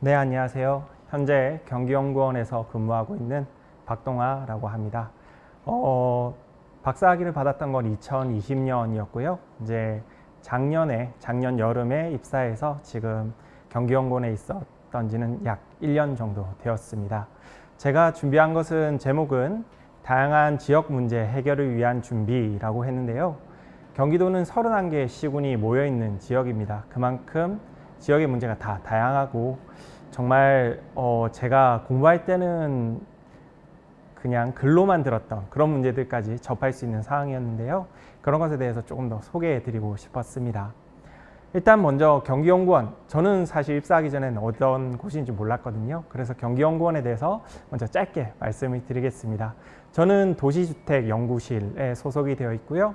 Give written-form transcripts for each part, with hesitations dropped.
네, 안녕하세요. 현재 경기연구원에서 근무하고 있는 박동아라고 합니다. 박사학위를 받았던 건 2020년이었고요. 이제 작년 여름에 입사해서 지금 경기연구원에 있었던 지는 약 1년 정도 되었습니다. 제가 준비한 것은 제목은 다양한 지역 문제 해결을 위한 준비라고 했는데요. 경기도는 31개의 시군이 모여있는 지역입니다. 그만큼 지역의 문제가 다 다양하고 정말 제가 공부할 때는 그냥 글로만 들었던 그런 문제들까지 접할 수 있는 상황이었는데요. 그런 것에 대해서 조금 더 소개해 드리고 싶었습니다. 일단 먼저 경기연구원, 저는 사실 입사하기 전에는 어떤 곳인지 몰랐거든요. 그래서 경기연구원에 대해서 먼저 짧게 말씀을 드리겠습니다. 저는 도시주택연구실에 소속이 되어 있고요.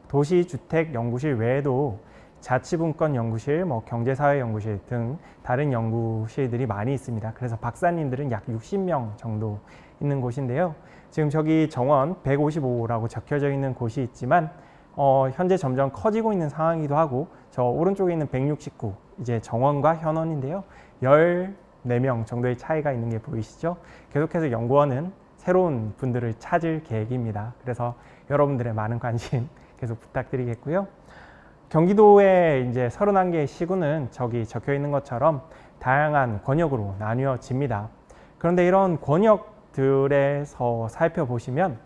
도시주택연구실 외에도 자치분권연구실, 경제사회연구실 등 다른 연구실들이 많이 있습니다. 그래서 박사님들은 약 60명 정도 있는 곳인데요. 지금 저기 정원 155라고 적혀져 있는 곳이 있지만 현재 점점 커지고 있는 상황이기도 하고, 저 오른쪽에 있는 169, 이제 정원과 현원인데요. 14명 정도의 차이가 있는 게 보이시죠? 계속해서 연구원은 새로운 분들을 찾을 계획입니다. 그래서 여러분들의 많은 관심 계속 부탁드리겠고요. 경기도의 이제 31개의 시군은 저기 적혀 있는 것처럼 다양한 권역으로 나뉘어집니다. 그런데 이런 권역들에서 살펴보시면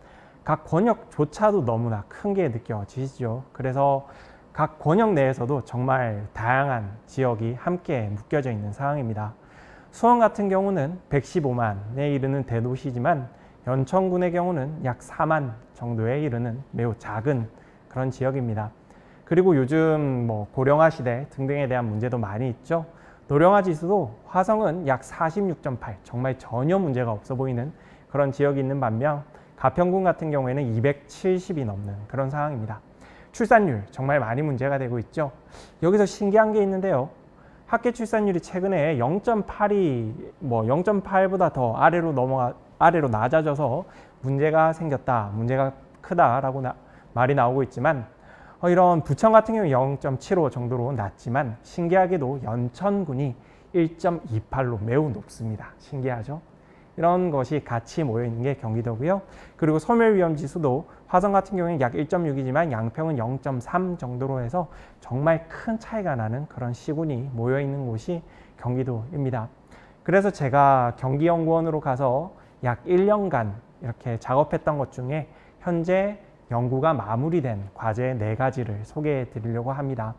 각 권역조차도 너무나 큰 게 느껴지시죠. 그래서 각 권역 내에서도 정말 다양한 지역이 함께 묶여져 있는 상황입니다. 수원 같은 경우는 115만에 이르는 대도시지만 연천군의 경우는 약 4만 정도에 이르는 매우 작은 그런 지역입니다. 그리고 요즘 고령화 시대 등등에 대한 문제도 많이 있죠. 노령화 지수도 화성은 약 46.8, 정말 전혀 문제가 없어 보이는 그런 지역이 있는 반면 가평군 같은 경우에는 270이 넘는 그런 상황입니다. 출산율 정말 많이 문제가 되고 있죠. 여기서 신기한 게 있는데요. 학계 출산율이 최근에 0.8이 0.8보다 더 아래로 낮아져서 문제가 생겼다, 문제가 크다라고 말이 나오고 있지만, 이런 부천 같은 경우 0.75 정도로 낮지만 신기하게도 연천군이 1.28로 매우 높습니다. 신기하죠? 이런 것이 같이 모여 있는 게 경기도고요. 그리고 소멸위험지수도 화성 같은 경우는 약 1.6이지만 양평은 0.3 정도로 해서 정말 큰 차이가 나는 그런 시군이 모여 있는 곳이 경기도입니다. 그래서 제가 경기연구원으로 가서 약 1년간 이렇게 작업했던 것 중에 현재 연구가 마무리된 과제 4가지를 소개해 드리려고 합니다.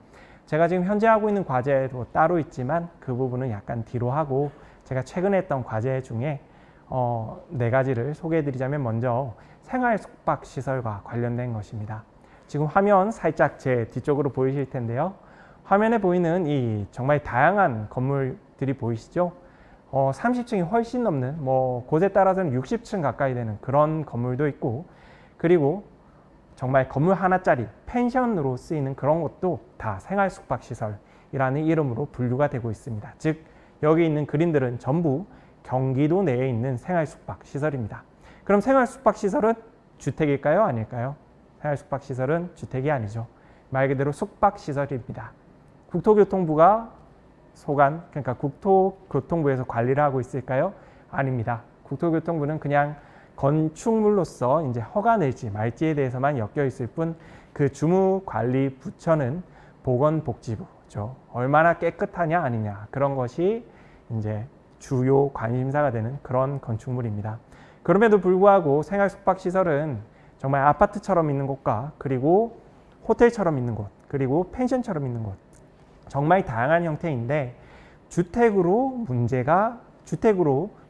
제가 지금 현재 하고 있는 과제도 따로 있지만 그 부분은 약간 뒤로 하고, 제가 최근에 했던 과제 중에 4가지를 소개해 드리자면, 먼저 생활 숙박 시설과 관련된 것입니다. 지금 화면 살짝 제 뒤쪽으로 보이실 텐데요. 화면에 보이는 이 정말 다양한 건물들이 보이시죠? 30층이 훨씬 넘는, 곳에 따라서는 60층 가까이 되는 그런 건물도 있고, 그리고 정말 건물 하나짜리 펜션으로 쓰이는 그런 것도 다 생활 숙박시설이라는 이름으로 분류가 되고 있습니다. 즉 여기 있는 그림들은 전부 경기도 내에 있는 생활 숙박시설입니다. 그럼 생활 숙박시설은 주택일까요? 아닐까요? 생활 숙박시설은 주택이 아니죠. 말 그대로 숙박시설입니다. 국토교통부가 그러니까 국토교통부에서 관리를 하고 있을까요? 아닙니다. 국토교통부는 그냥 건축물로서 이제 허가 낼지 말지에 대해서만 엮여 있을 뿐, 그 주무관리 부처는 보건복지부죠. 얼마나 깨끗하냐 아니냐, 그런 것이 이제 주요 관심사가 되는 그런 건축물입니다. 그럼에도 불구하고 생활 숙박시설은 정말 아파트처럼 있는 곳과, 그리고 호텔처럼 있는 곳, 그리고 펜션처럼 있는 곳, 정말 다양한 형태인데 주택으로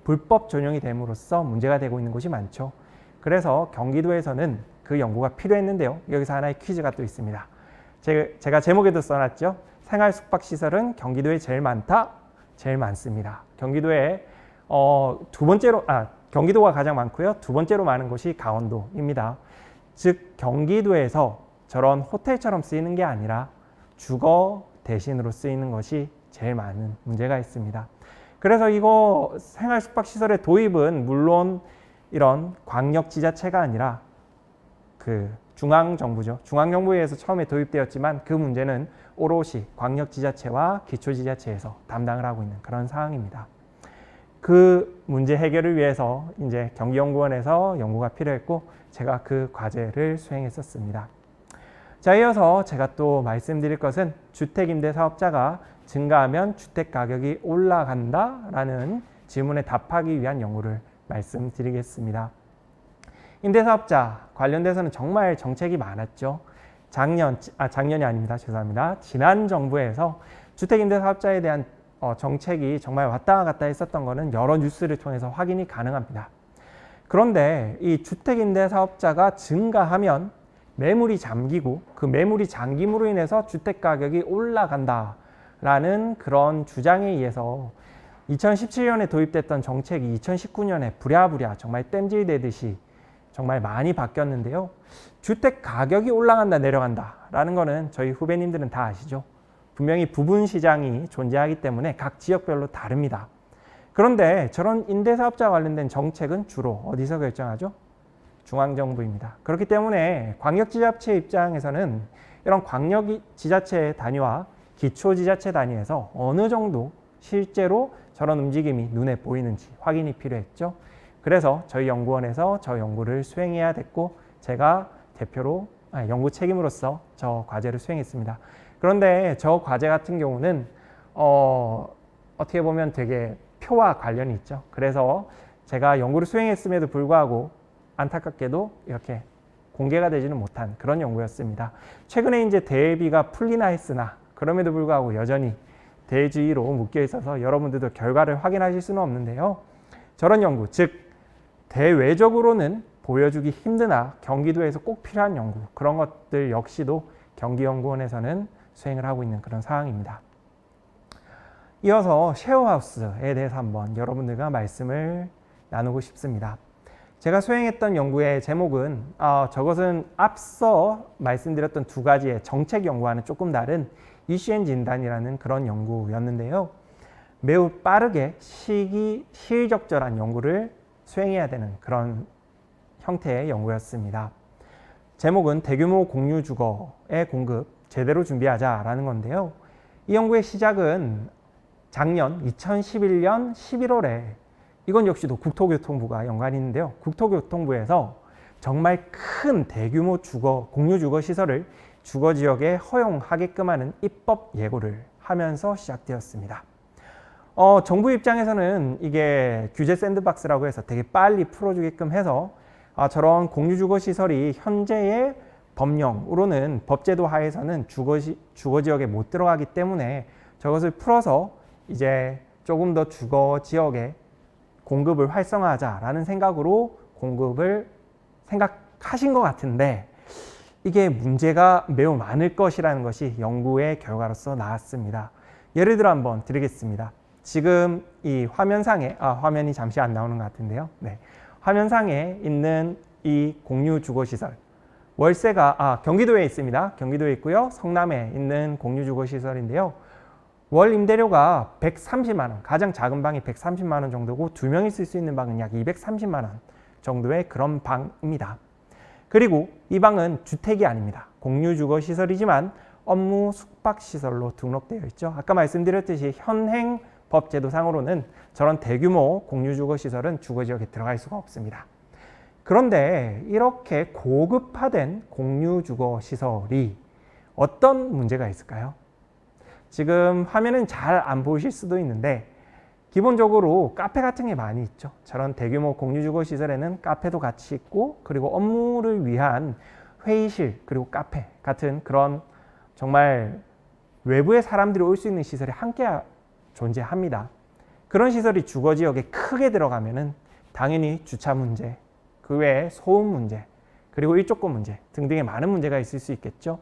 불법 전용이 됨으로써 문제가 되고 있는 곳이 많죠. 그래서 경기도에서는 그 연구가 필요했는데요. 여기서 하나의 퀴즈가 또 있습니다. 제가 제목에도 써놨죠. 생활 숙박시설은 경기도에 제일 많다? 제일 많습니다. 경기도에 경기도가 가장 많고요. 두 번째로 많은 곳이 강원도입니다. 즉 경기도에서 저런 호텔처럼 쓰이는 게 아니라 주거 대신으로 쓰이는 것이 제일 많은 문제가 있습니다. 그래서 이거 생활 숙박시설의 도입은 물론 이런 광역지자체가 아니라 그 중앙정부죠. 중앙정부에 의해서 처음에 도입되었지만 그 문제는 오롯이 광역지자체와 기초지자체에서 담당을 하고 있는 그런 상황입니다. 그 문제 해결을 위해서 이제 경기연구원에서 연구가 필요했고 제가 그 과제를 수행했었습니다. 자, 이어서 제가 또 말씀드릴 것은 주택임대사업자가 증가하면 주택가격이 올라간다라는 질문에 답하기 위한 연구를 말씀드리겠습니다. 임대사업자 관련돼서는 정말 정책이 많았죠. 작년이 아닙니다. 죄송합니다. 지난 정부에서 주택임대사업자에 대한 정책이 정말 왔다 갔다 했었던 것은 여러 뉴스를 통해서 확인이 가능합니다. 그런데 이 주택임대사업자가 증가하면 매물이 잠기고 그 매물이 잠김으로 인해서 주택가격이 올라간다라는 그런 주장에 의해서 2017년에 도입됐던 정책이 2019년에 부랴부랴 정말 땜질되듯이 정말 많이 바뀌었는데요. 주택 가격이 올라간다 내려간다 라는 거는 저희 후배님들은 다 아시죠. 분명히 부분 시장이 존재하기 때문에 각 지역별로 다릅니다. 그런데 저런 임대사업자 관련된 정책은 주로 어디서 결정하죠? 중앙정부입니다. 그렇기 때문에 광역지자체 입장에서는 이런 광역지자체 단위와 기초지자체 단위에서 어느 정도 실제로 저런 움직임이 눈에 보이는지 확인이 필요했죠. 그래서 저희 연구원에서 저 연구를 수행해야 됐고 제가 대표로 연구 책임으로서 저 과제를 수행했습니다. 그런데 저 과제 같은 경우는 어떻게 보면 되게 표와 관련이 있죠. 그래서 제가 연구를 수행했음에도 불구하고 안타깝게도 이렇게 공개가 되지는 못한 그런 연구였습니다. 최근에 이제 대비가 풀리나 했으나 그럼에도 불구하고 여전히 대주의로 묶여 있어서 여러분들도 결과를 확인하실 수는 없는데요. 저런 연구, 즉 대외적으로는 보여주기 힘드나 경기도에서 꼭 필요한 연구, 그런 것들 역시도 경기연구원에서는 수행을 하고 있는 그런 상황입니다. 이어서 쉐어하우스에 대해서 한번 여러분들과 말씀을 나누고 싶습니다. 제가 수행했던 연구의 제목은 저것은 앞서 말씀드렸던 두 가지의 정책 연구와는 조금 다른 이슈 앤 진단이라는 그런 연구였는데요. 매우 빠르게 시의적절한 연구를 수행해야 되는 그런 형태의 연구였습니다. 제목은 대규모 공유 주거의 공급 제대로 준비하자라는 건데요. 이 연구의 시작은 작년 2011년 11월에 이건 역시도 국토교통부가 연관이 있는데요. 국토교통부에서 정말 큰 대규모 공유 주거 시설을 주거지역에 허용하게끔 하는 입법 예고를 하면서 시작되었습니다. 정부 입장에서는 이게 규제 샌드박스라고 해서 되게 빨리 풀어주게끔 해서 저런 공유 주거 시설이 현재의 법령으로는 법제도 하에서는 주거지역에 못 들어가기 때문에 저것을 풀어서 이제 조금 더 주거지역에 공급을 활성화하자라는 생각으로 공급을 생각하신 것 같은데 이게 문제가 매우 많을 것이라는 것이 연구의 결과로서 나왔습니다. 예를 들어 한번 드리겠습니다. 지금 이 화면상에, 화면이 잠시 안 나오는 것 같은데요. 네. 화면상에 있는 이 공유 주거시설. 월세가, 경기도에 있습니다. 경기도에 있고요. 성남에 있는 공유 주거시설인데요. 월 임대료가 130만 원, 가장 작은 방이 130만 원 정도고 두 명이 쓸 수 있는 방은 약 230만 원 정도의 그런 방입니다. 그리고 이 방은 주택이 아닙니다. 공유 주거 시설이지만 업무 숙박 시설로 등록되어 있죠. 아까 말씀드렸듯이 현행 법제도상으로는 저런 대규모 공유 주거 시설은 주거지역에 들어갈 수가 없습니다. 그런데 이렇게 고급화된 공유 주거 시설이 어떤 문제가 있을까요? 지금 화면은 잘 안 보이실 수도 있는데 기본적으로 카페 같은 게 많이 있죠. 저런 대규모 공유주거 시설에는 카페도 같이 있고 그리고 업무를 위한 회의실 그리고 카페 같은 그런 정말 외부의 사람들이 올 수 있는 시설이 함께 존재합니다. 그런 시설이 주거지역에 크게 들어가면은 당연히 주차 문제, 그 외에 소음 문제, 그리고 일조권 문제 등등의 많은 문제가 있을 수 있겠죠.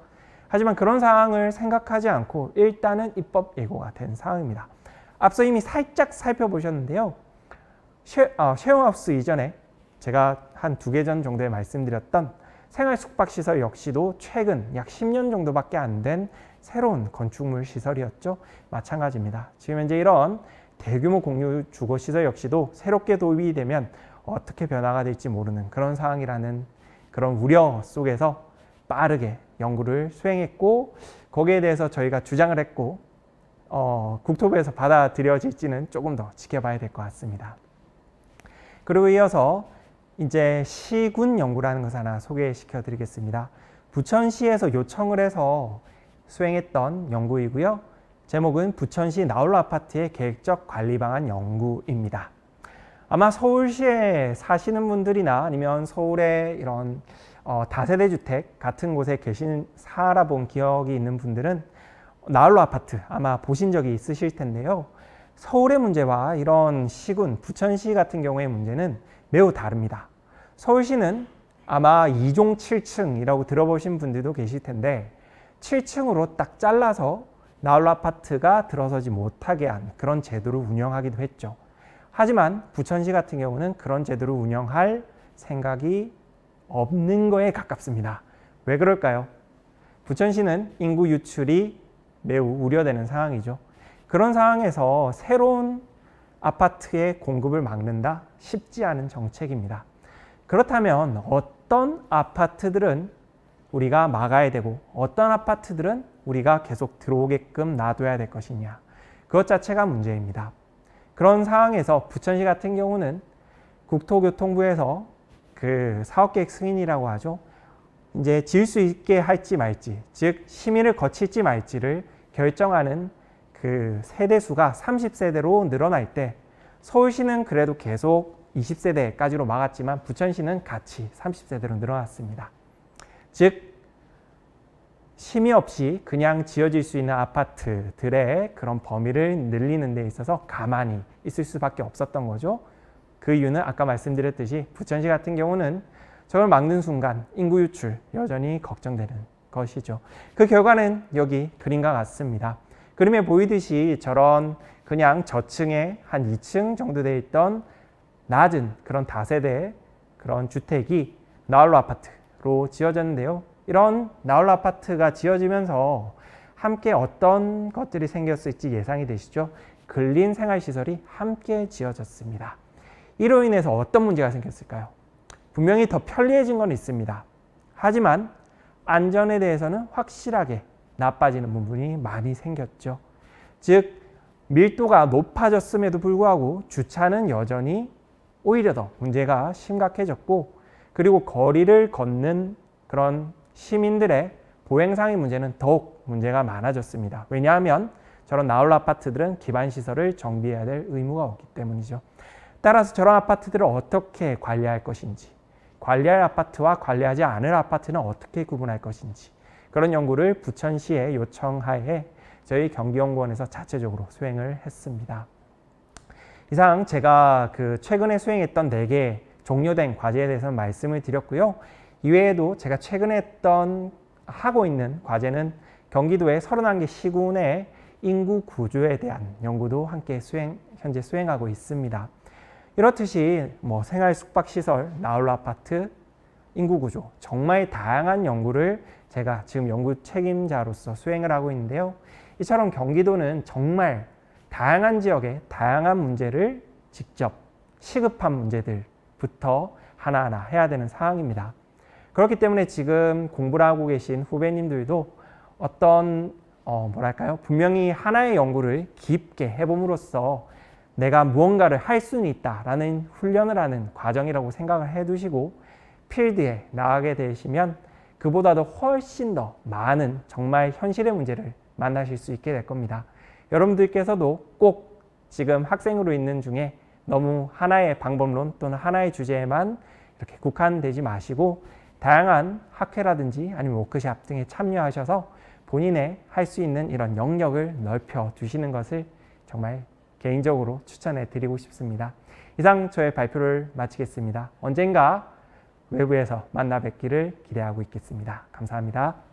하지만 그런 상황을 생각하지 않고 일단은 입법 예고가 된 상황입니다. 앞서 이미 살짝 살펴보셨는데요. 쉐어하우스 이전에 제가 한 2개 전 정도에 말씀드렸던 생활 숙박시설 역시도 최근 약 10년 정도밖에 안 된 새로운 건축물 시설이었죠. 마찬가지입니다. 지금 현재 이런 대규모 공유 주거시설 역시도 새롭게 도입이 되면 어떻게 변화가 될지 모르는 그런 상황이라는 그런 우려 속에서 빠르게 연구를 수행했고 거기에 대해서 저희가 주장을 했고 국토부에서 받아들여질지는 조금 더 지켜봐야 될 것 같습니다. 그리고 이어서 이제 시군 연구라는 것을 하나 소개시켜 드리겠습니다. 부천시에서 요청을 해서 수행했던 연구이고요. 제목은 부천시 나홀로 아파트의 계획적 관리 방안 연구입니다. 아마 서울시에 사시는 분들이나 아니면 서울의 이런 다세대 주택 같은 곳에 살아본 기억이 있는 분들은 나홀로 아파트 아마 보신 적이 있으실 텐데요. 서울의 문제와 이런 시군, 부천시 같은 경우의 문제는 매우 다릅니다. 서울시는 아마 2종 7층이라고 들어보신 분들도 계실 텐데 7층으로 딱 잘라서 나홀로 아파트가 들어서지 못하게 한 그런 제도를 운영하기도 했죠. 하지만 부천시 같은 경우는 그런 제도를 운영할 생각이 없는 거에 가깝습니다. 왜 그럴까요? 부천시는 인구 유출이 매우 우려되는 상황이죠. 그런 상황에서 새로운 아파트의 공급을 막는다? 쉽지 않은 정책입니다. 그렇다면 어떤 아파트들은 우리가 막아야 되고 어떤 아파트들은 우리가 계속 들어오게끔 놔둬야 될 것이냐. 그것 자체가 문제입니다. 그런 상황에서 부천시 같은 경우는 국토교통부에서 그 사업계획 승인이라고 하죠. 이제 지을 수 있게 할지 말지, 즉 심의를 거칠지 말지를 결정하는 그 세대수가 30세대로 늘어날 때 서울시는 그래도 계속 20세대까지로 막았지만 부천시는 같이 30세대로 늘어났습니다. 즉 심의 없이 그냥 지어질 수 있는 아파트들의 그런 범위를 늘리는 데 있어서 가만히 있을 수밖에 없었던 거죠. 그 이유는 아까 말씀드렸듯이 부천시 같은 경우는 저걸 막는 순간 인구 유출 여전히 걱정되는 것이죠. 그 결과는 여기 그림과 같습니다. 그림에 보이듯이 저런 그냥 저층에 한 2층 정도 돼 있던 낮은 그런 다세대 그런 주택이 나홀로 아파트로 지어졌는데요. 이런 나홀로 아파트가 지어지면서 함께 어떤 것들이 생겼을지 예상이 되시죠? 근린 생활시설이 함께 지어졌습니다. 이로 인해서 어떤 문제가 생겼을까요? 분명히 더 편리해진 건 있습니다. 하지만 안전에 대해서는 확실하게 나빠지는 부분이 많이 생겼죠. 즉 밀도가 높아졌음에도 불구하고 주차는 여전히 오히려 더 문제가 심각해졌고, 그리고 거리를 걷는 그런 시민들의 보행상의 문제는 더욱 문제가 많아졌습니다. 왜냐하면 저런 나홀로 아파트들은 기반시설을 정비해야 될 의무가 없기 때문이죠. 따라서 저런 아파트들을 어떻게 관리할 것인지, 관리할 아파트와 관리하지 않을 아파트는 어떻게 구분할 것인지, 그런 연구를 부천시의 요청하에 저희 경기연구원에서 자체적으로 수행을 했습니다. 이상 제가 최근에 수행했던 4개 종료된 과제에 대해서 말씀을 드렸고요. 이외에도 제가 최근에 하고 있는 과제는 경기도의 31개 시군의 인구 구조에 대한 연구도 함께 현재 수행하고 있습니다. 이렇듯이 생활 숙박시설, 나홀로 아파트, 인구 구조, 정말 다양한 연구를 제가 지금 연구 책임자로서 수행을 하고 있는데요. 이처럼 경기도는 정말 다양한 지역의 다양한 문제를 직접 시급한 문제들부터 하나하나 해야 되는 상황입니다. 그렇기 때문에 지금 공부를 하고 계신 후배님들도 분명히 하나의 연구를 깊게 해봄으로써 내가 무언가를 할 수는 있다라는 훈련을 하는 과정이라고 생각을 해두시고 필드에 나가게 되시면 그보다도 훨씬 더 많은 정말 현실의 문제를 만나실 수 있게 될 겁니다. 여러분들께서도 꼭 지금 학생으로 있는 중에 너무 하나의 방법론 또는 하나의 주제에만 이렇게 국한되지 마시고 다양한 학회라든지 아니면 워크숍 등에 참여하셔서 본인의 할 수 있는 이런 영역을 넓혀 두시는 것을 정말 개인적으로 추천해 드리고 싶습니다. 이상 저의 발표를 마치겠습니다. 언젠가 외부에서 만나 뵙기를 기대하고 있겠습니다. 감사합니다.